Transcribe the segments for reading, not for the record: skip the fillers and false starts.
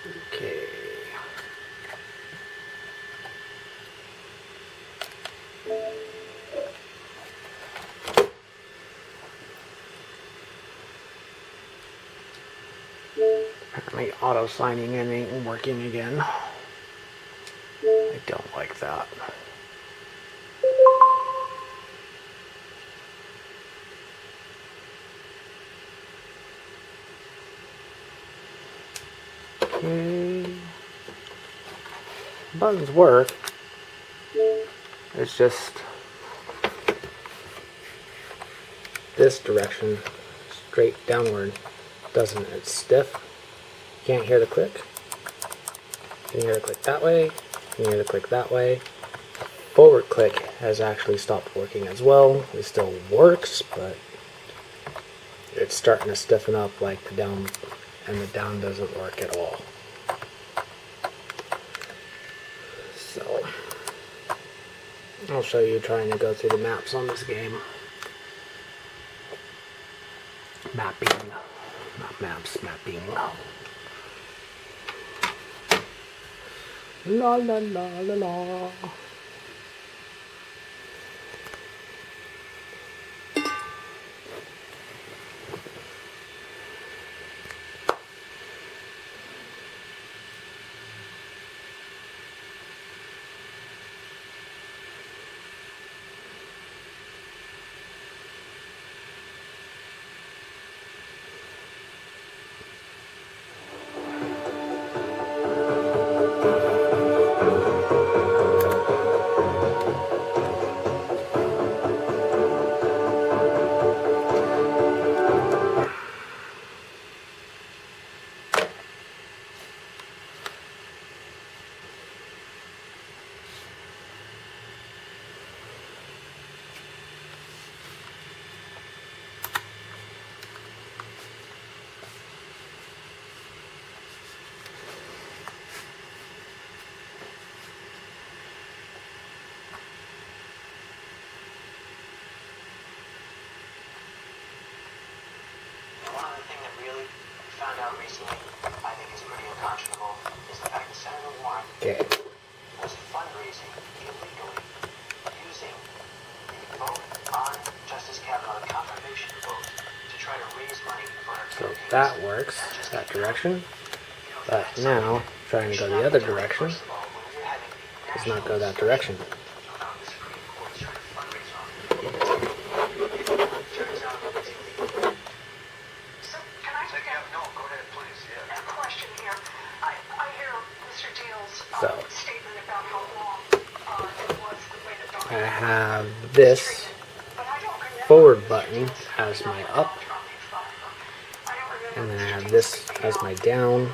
Okay. Apparently auto signing in ain't working again. I don't like that. Okay. Buttons work. It's just this direction, straight downward, doesn't. It's stiff. Can't hear the click. You can hear the click that way. You can hear the click that way. Forward click has actually stopped working as well. It still works, but it's starting to stiffen up like the down, and the down doesn't work at all. So I'll show you trying to go through the maps on this game. Mapping, not maps, mapping. La la la la la. Okay. Was fundraising illegally using the vote on Justice Kavanaugh, the confirmation vote, to try to raise money for her So campaign. that works, that direction. But now, trying to go the other direction does not go that direction. So I have this forward button as my up, and then I have this as my down,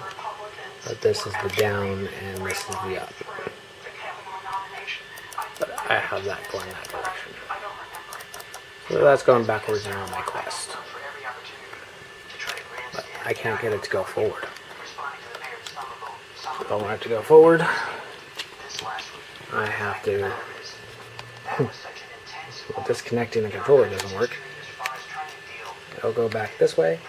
but this is the down and this is the up. But I have that going that direction. So that's going backwards around my quest. But I can't get it to go forward. If I want it to go forward, I have to... Well, disconnecting the controller doesn't work. It'll go back this way.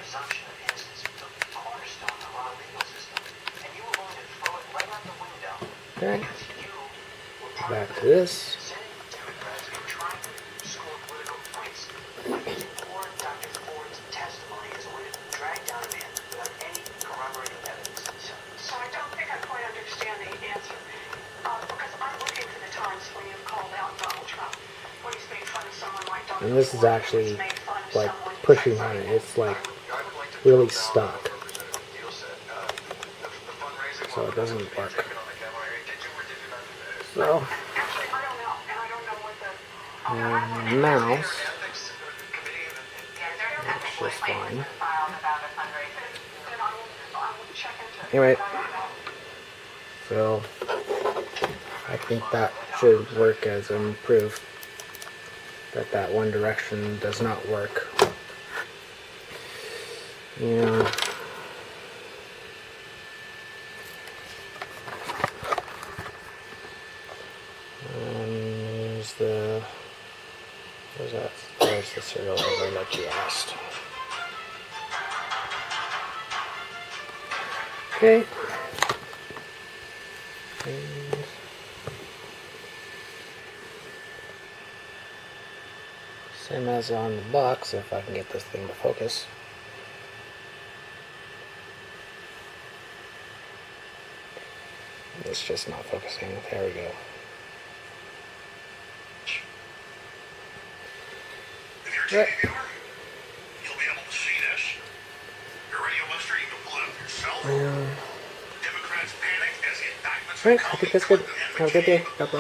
Okay. Back to this. And this is actually like pushing on it. It's like really stuck. So it doesn't work. So, and the mouse works just fine. Anyway, so I think that should work as an proof that that one direction does not work. Yeah. There's the serial number that you asked. Okay. And same as on the box, if I can get this thing to focus. It's just not focusing. There we go. If you're a TV viewer, you'll be able to see this. Your radio listener, you can pull it up yourself. Democrats panic as the indictments Alright, I think that's good. Have a good day. God bless.